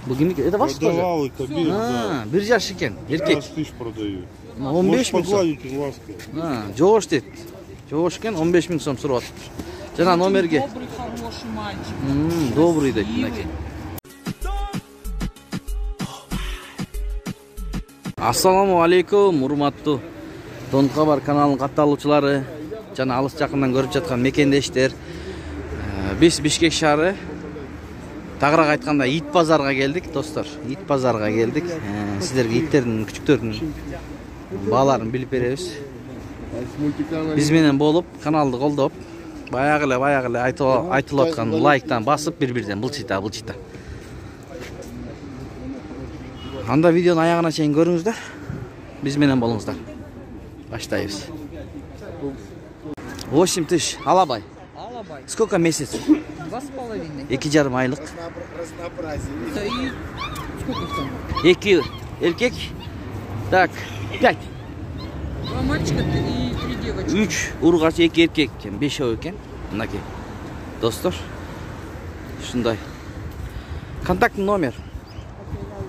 Бугенники, это ваш тоже? Продавал и кобил, да. Бир жаш экен, эркек. 15 тысяч продаю. 15 миң сом. Погладить ласково. Жоош дейт. Жоош экен, 15 миң сом сурап атыптыр. Жана номерге. Добрый, хороший мальчик. Добрый дейт мынакей. Ассаламу алейкум, урматтуу Дон Кабар каналынын катталуучулары жана алыс жакындан көрүп жаткан мекендештер. Биз Бишкек шаары, тагыраак айтканда ит базарга келдик, достор. Ит базарга келдик. Сиздерге иттердин, күчүктөрдүн бааларын билип беребиз. Биз менен болуп, каналды колдоп, баягы эле айтылып аткан лайктан басып бир-бирден булчита. Анда видеонун аягына чейин көрүңүздөр. Биз менен болуңуздар. Баштайбыз. 8 тысяч. Алабай. Сколько месяцев? 2,5. 2,5 айлык. И сколько их там? 2 эркек. Так, 5. 2 мальчика и 3 девочки. 3 ургач, 2 эркек экен, 5 экен. Мынакей. Достор. Ушундай. Контактный номер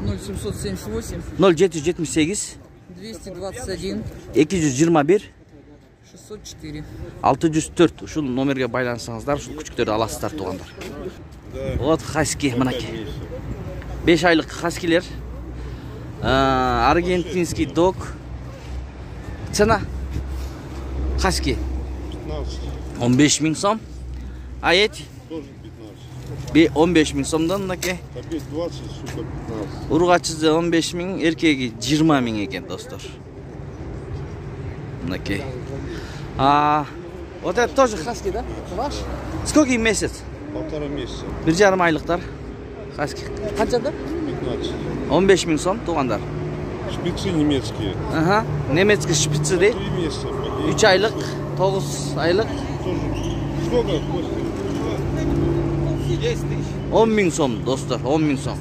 0778 0778 221 221 604. 604. Ушул номерге байлансаңыздар, ушул күчүктөрдү аласыздар, туугандар. Вот хаски мынакей. 5 айлык хаскилер. Аргентинский дог. Цена хаски 15 миң сом. А эти Тоже 15. 15 миң сомдон мынакей. Кобил 20, сука 15. Ургачысы 15 миң, эркеги 20 миң экен, достор. Мынакей. Вот это тоже хаски, да? Ваш? Сколько им месяц? 1,5 месяца. 1,5 айлыктар. Хаски. Канчада? 15. 15 миң сом, туугандар. Шпицы немецкие. Немецкий шпицы дейт. 3 месяца. 3 айлык, 9 айлык. Тоже. Сколько? 10 миң сом, достор, 10 миң сом.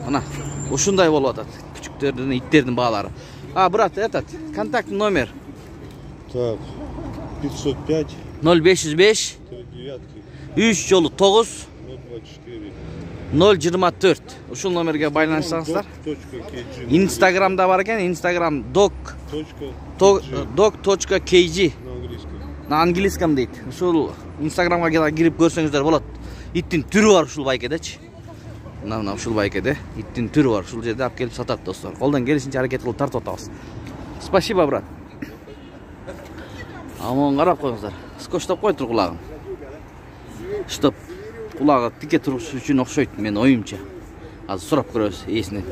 Мына, ушундай болуп атат. Күчүктөрдүн, иттердин баалары. Брат, этот, контактный номер. Так. 505. 0505 3 жолу 9 024. Ушул номерге байланышсаңыздар. Инстаграмда бар экен, Инстаграм dog.kg. На английском дейт. Ушул Инстаграмга кирип көрсөңүздөр болот. Иттин түрү бар ушул байкедечи. Мына ушул байкеде иттин түрү бар. Ушул жерде алып келип сатат, достор. Колдон келишинче аракет кылып тартып атабыз. Спасибо, брат. Амон карап коюңуздар. Скоштоп койдур кулагын. Штоп. Кулагы тике туруш үчүн окшойт, мен оюмча. Азыр сурап көрөбүз ээсинен.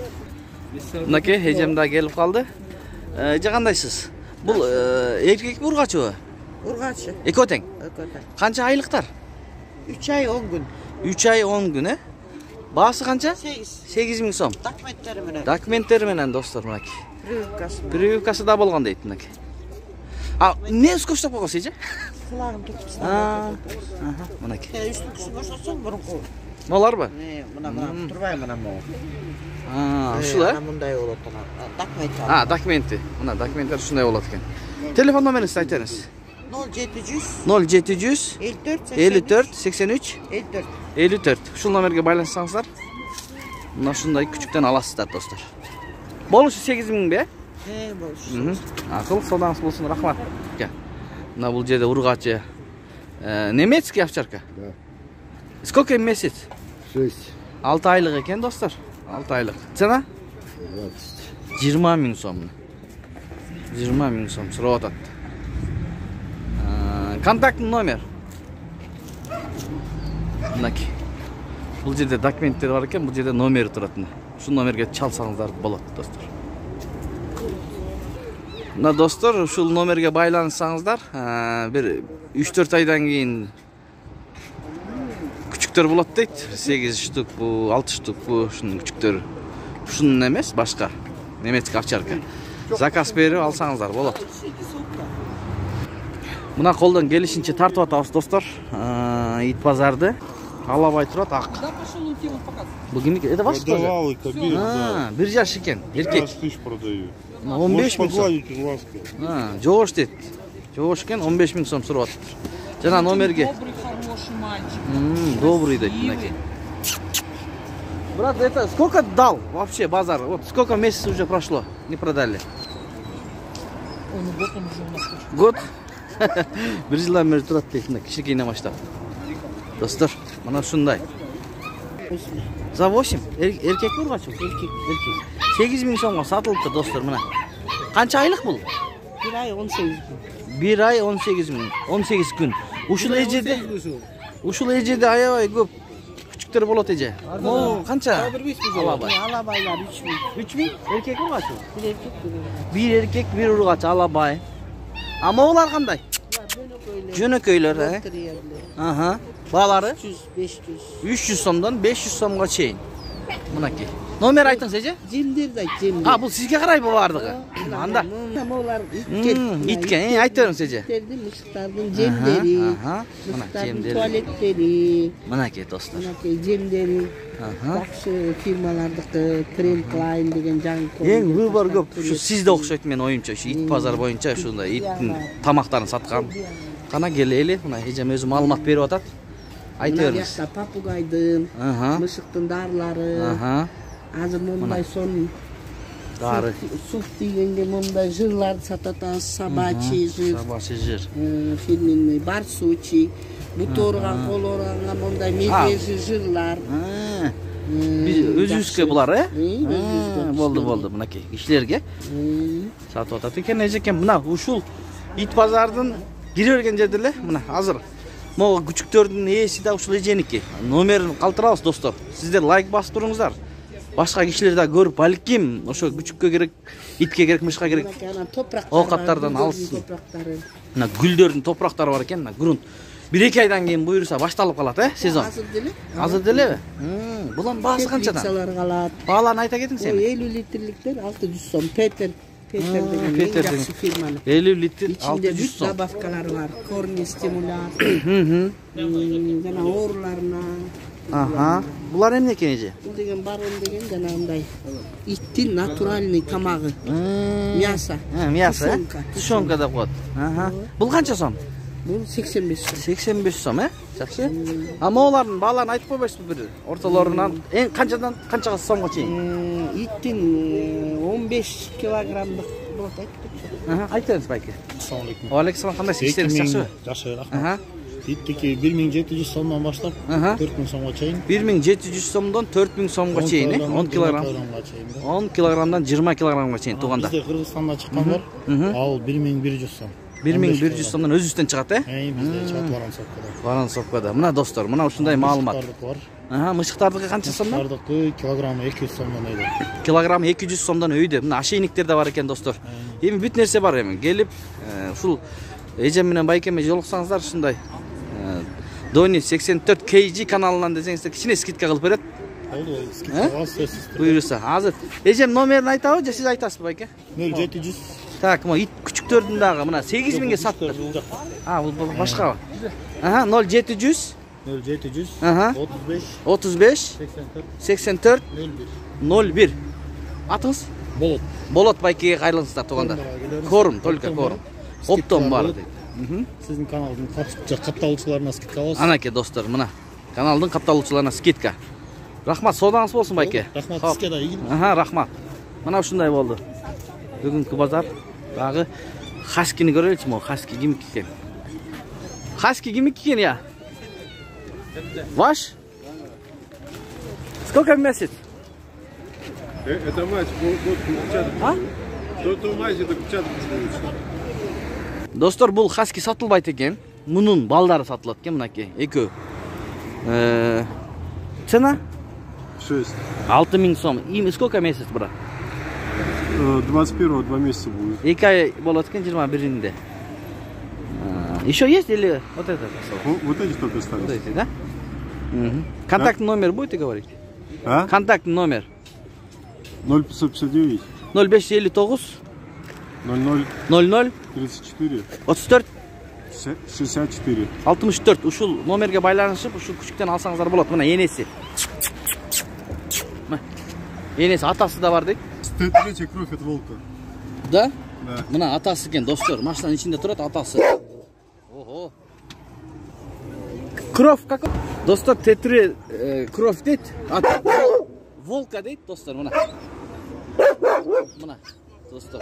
Мынакей, эжем да келип калды. Кандайсыз? Бул эркекпи, ургачыбы? Ургачы. Экөө тең. Канча айлыктар? 3 ай 10 gün. 3 ай 10 күн, Баасы канча? 8 миң сом. Документтери менен, достор, мынакей. Прививкасы да болгон дейт, мынакей. Не скоштоп койгонсуз, эже? Кулагым кетип Мынакей. Үстүн ошотсоң мурунку. Моларбы? Мына турбай мына могу. Ушул, мындай болот ана. Документи. Мына документтер ушундай болот экен. Телефон номериңизди айтыңыз. 0700 54 83 54. Ушул номерге байланышсаңыздар, мына ушундай күчүктөн аласыздар, достор. Болушу 8 миңби? Болушу. Акыл содаңыз болсун, рахмат. Мына бул жерде ургачы. Немецкий овчарка? Да. Сколько им месяц? 6. 6 айлык экен, достор. 6 айлык. Цена? 20 миң сом. 20 миң сом сурап атат. Контактный номер. Мынакей. Бул жерде документтер бар экен, бул жерде номери турат. Ушул номерге чалсаңыздар болот, достор. Мына достор, ушул номерге байланышсаңыздар, бир 3-4 айдан кийин күчүктөр болот дейт. 8 штук бу, 6 штук бу, ушунун күчүктөрү. Ушунун эмес, башка. Немецкий овчарка. Заказ берип алсаңыздар болот. Мына колдон келишинче тартып атабыз, достор. Ит базарды. Алабай турат, ак. Бугеники, это ваш тоже? Продавал и кобил, да. 1 жаш экен, эркек. 15 тысяч продаю. 15 миң сом. Погладить ласково. Жоош дейт. Жоош экен, 15 миң сом сурап атыптыр. Жана номерге. Добрый, хороший мальчик. Добрый дейт, мынакей. Брат, это сколько дал вообще базар? Вот сколько месяцев уже прошло? Не продали. Он год он уже у нас. Год? Bir жылдан бері тұрады дейсің, кішкене маштап. Достар, мына шундай. За 8. Erkek mi kaç? Erkek. 8.000 so'mga satılıptı dostlar mına. Qancha aylık bu? 1 ay 18 gün. 1 ay 18.000. 18 gün. Ушул эжеде аябай көп küçüktер болот эже. Mo qancha? Alabay. Alabaylar 3 bin. 3.000? Erkek mi kaç? Bir erkek bir. Bir erkek, bir urgaç alabay. Ama oğlar qanday? Jönököylөр, he? Aha. Bağları? 300, 500. 300 so'mdan 500 so'mga чейин. Мынакей. Номер айтыңыз эже? Cemdir de cemdir. Ha, bu sizge qarayбы бардыгы? Анда. Olar İtken, ayt бериңиz эже. itlerdi, mışıklardan cemderi. Aha. Mına cemderi. Tuvaletleri. Mınakey dostlar. Cemderi. Aha. Жақсы фирмалардыкы, Крем Клайн деген жаңы. Ең выбор көп. Şu sizde окшойт мен оюмча, şu ит базар боюнча ушундай иттин тамактарын саткан. Кана келели, мына эжем өзү маалымат берип атат. Айта бериңиз. Мына папугайдын, Аха. мышыктын дарылары. Аха. Азыр мындай сон Дары. суф дегенде мындай жырларды сататабыз, собачий жыр, Собачий жыр. фирменный барсучий, бут ооруган, кол ооруганга мындай медвежий жырлар. Biz özüzge bular, he? Өзүбүзгө. Болду, мынакей. Кишилерге сатып атат экен эжекен. Мына ушул ит базардын кире берген жерде эле, мына азыр могу күчүктөрдүн ээси да ушул эженики. Номерин калтырабыз, достор. Сиздер лайк басып туруңуздар. Башка кишилер да көрүп, балким ошо күчүккө керек, итке керек, мышка керек. Оокаттардан алсын. Мына гүлдөрдүн топурактары бар экен, мына грунт. 1-2 айдан кийин буюрса башталып калат, сезон. Азыр деле. Азыр делеби? Булан баасы канчадан? Калат. Бааларын айта кетиң сен. 50 литрликтер 600 сом. Петер деген Петер жақсы фирманы. 50 литр İçinde 600 büt сом. добавкалар var. Корни стимулятор. Жана ооруларына. Аха. Булар эмне экен эже? Бул деген барон деген жанагындай иттин натуральный тамагы. Мясо. Мясо, Тушенка. Тушенка деп коет. Аха. Бул канча сом? Бул 85 сом. 85 сом, Жакшы. Ама олардын бааларын айтып койбойсузбу бир? Ортолорунан эң канчадан канчага сомго чейин? Иттин 15 килограммдык болот айтып. Аха, айтыңыз байке. Assalamu alaikum. Алейкум кандай сиңиңиз жакшыбы? Жақсы, рахмат. Аха. Иттики 1700 сомдан баштап, Аха. 4000 сомго чейин. 1700 сомдон 4000 сомго чейин, 10 килограмм. 10 килограммдан 20 килограммга чейин тууганда. Бизде Кыргызстанда чыккан бар. Ал 1100 сом. 1100 сомдон өзүбүздөн чыгат, Бизде чыгат баран сопкада. Баран сопкада. Мына достор, мына ушундай маалымат. Мышыктардык бар. Аха, мышыктардыкы канча сомдон? Мышыктардыкы килограммы 200 сомдон өйдө. Килограмм 200 сомдон өйдө. Мына ошейниктер да бар экен, достор. Эми бүт нерсе бар эми. Келип, ушул эжем менен байкеме жолуксаңыздар ушундай Doni 84 KG kanalından desеңиздер кичине скидка кылып берет. Болду, скидка сөзсүз. Буйруса. Азыр эжем номерин айтабы же сиз айтасызбы байке? 0700. Так, мо ит күчүктөрдүн дагы мына 8000ге саттык. Бул башкабы? Аха, 0700 0700 Аха. 35 84 01. Атыңыз? Болот. Болот байкеге кайрылыңыздар туугандар. Корум, только корум. Оптом бар дейт. Сиздин каналдын катталуучуларына скидка алабыз. Анаке достор, мына каналдын катталуучуларына скидка. Рахмат, содаңыз болсун байке. Рахмат, сизге да ийгилик. Аха, рахмат. Мына ушундай болду. Бүгүнкү базар дагы хаскини көрөлүчү, мо хаски кимики экен? Хаски кимики экен я? Ваш? Сколько месяц? Это мать, вот печаток. А? То мать, это печаток. Достор, бул хаски сатылбайт экен. Мунун балдары сатылат экен, мынакей. Экөө. Цена? 6000 сом. Им сколько месяц, брат? 21-го 2 месяца будет. 2 ай болот экен 21-inde. Еще есть или вот это? Вот эти только остались. Вот эти, да? Контактный номер будете говорить? А? Контактный номер. 0559 0559 00 00 34 34 64. 64. Ушул номерге байланышып, ушул күчүктөн алсаңыздар болот. Мына энеси. Энеси атасы да бар дейт. Третья кровь от волка. Да? Да. Мына атасы экен, достор. Машинанын ичинде турат атасы. Ого. Кровь какой? Достор, тетре кровь дейт. Волка дейт, достар, мына. Мына, достар.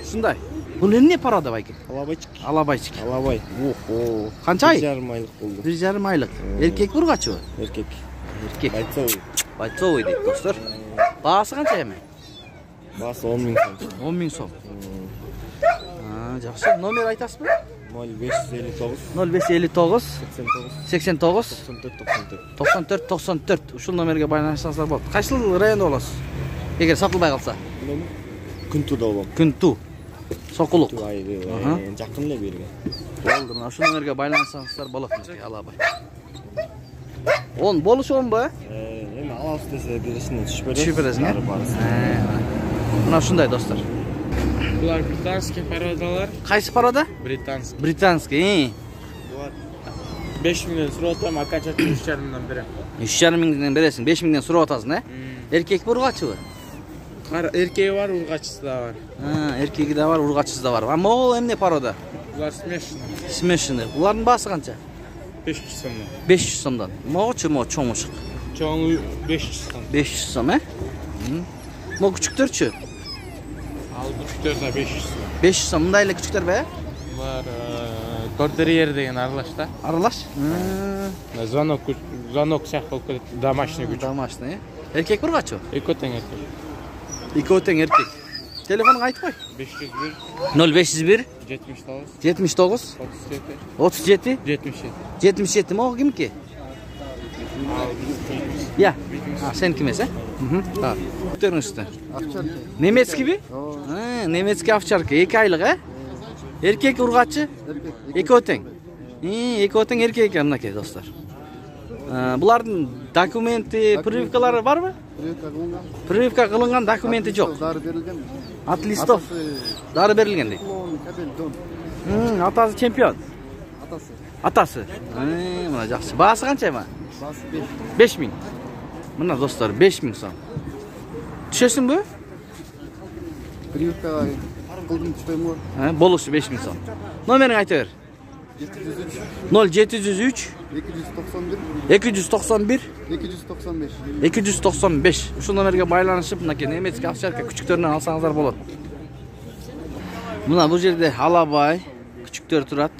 Ушундай. Бул эмне порода байке? Алабайчик. Алабайчик. Алабай. Охо. Канча ай? 1,5 айлык болду. 1,5 айлык. Эркек ургачыбы? Эркек. Эркек. Бойцовый. Бойцовый дейт, достар. Баасы канча эми? Баасы 10 000 сом. 10 000 сом. Жакшы. Номер айтасызбы? 0559 0559 89 89 94 94. 94. Ушул номерге байланышсаңыздар болот. Кайсыл районда болосуз? Эгер сатылбай калса. Күнтуда болом. Күнту. Сокулук. Жакын эле берген. Болду, мына ушул номерге байланышсаңыздар болот, Алабай. 10 болушу 10бу? Эми алабыз десе бирисинен түшүп Түшүп бересиң, мына ушундай достор. Булар британский породалар. Кайсы порода? Британский. Британский. Булар 5 миллион сурап атам, окончательно 3,5 мыңдан берем. 3,5 мыңдан бересиң, 5 мыңдан сурап атасың, Эркек ургачыбы? Эркеги бар, ургачысы да бар. Эркеги да бар, ургачысы да бар. А могул эмне порода? Булар смешанный. Смешанный. Булардын баасы канча? 500 сомдон. 500 сомдон. Могучу, чоңучук. Чоңу 500 сом. 500 сом, Мо күчүктөрчү? Ал күчтөр да 500 сом. 500 сом. Мындай эле күчүктөр бе? Булар Кордерьер деген аралаш да. Аралаш? Звонок сак болуп кетет. Домашний күч. Домашний. Эркек ургачы? Экөө тең эркек. Экөө тең эркек. Телефонуңду айтып кой. 501 0501 79 37 77 77 могу кимки? Я. Сеники эмес, Күтөрүңүздөр. Немецкийби? Немецкий овчарка 2 айлык, Эркек ургачы? Экөө тең. Экөө тең эркек экен мынакей достор. Булардын документи, прививкалары барбы? Прививка кылынган документи жок. Дары берилген. От листов. Дары берилген дейт. Атасы чемпион. Атасы. Атасы. Мына жакшы. Баасы канча эми? Баасы 5. 5 миң. Мына достор 5 миң сом. Түшөсүңбү? Прививкага кылдым түшпөймүн. Болушу 5 миң сом. Номериңди айта бер. 0703 291 295. Ушул номерге байланышып, мынакей немецкий овчарка күчүктөрүнөн алсаңыздар болот. Мына бул жерде Алабай күчүктөр турат.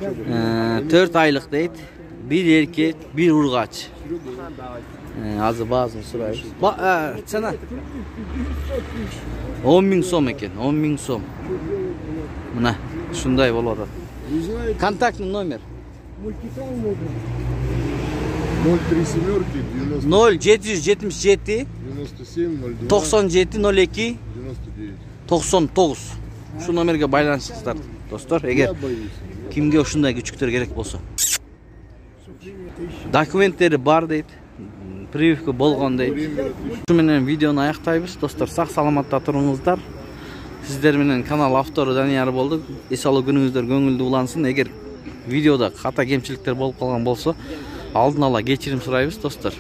4 айлык дейт. 1 эркек, 1 ургач. Азыр баазын сурайбыз. Цена 10 миң сом экен, 10 миң сом. Мына ушундай болуп атат. Контактный номер 0777 97 02 99. Ушул номерге байланышыңыздар, достор. Эгер кимге ушундай күчүктөр керек болсо. Документтери бар дейт. Прививка болгон дейт. Ушу менен видеону аяктайбыз, достор. Сак саламатта туруңуздар. Сиздер менен канал автору Данияр болду. Эс алуу күнүңүздөр көңүлдүү улансын. Эгер видеода ката кемчиликтер болуп калган болсо, алдын ала кечирим сурайбыз, достор.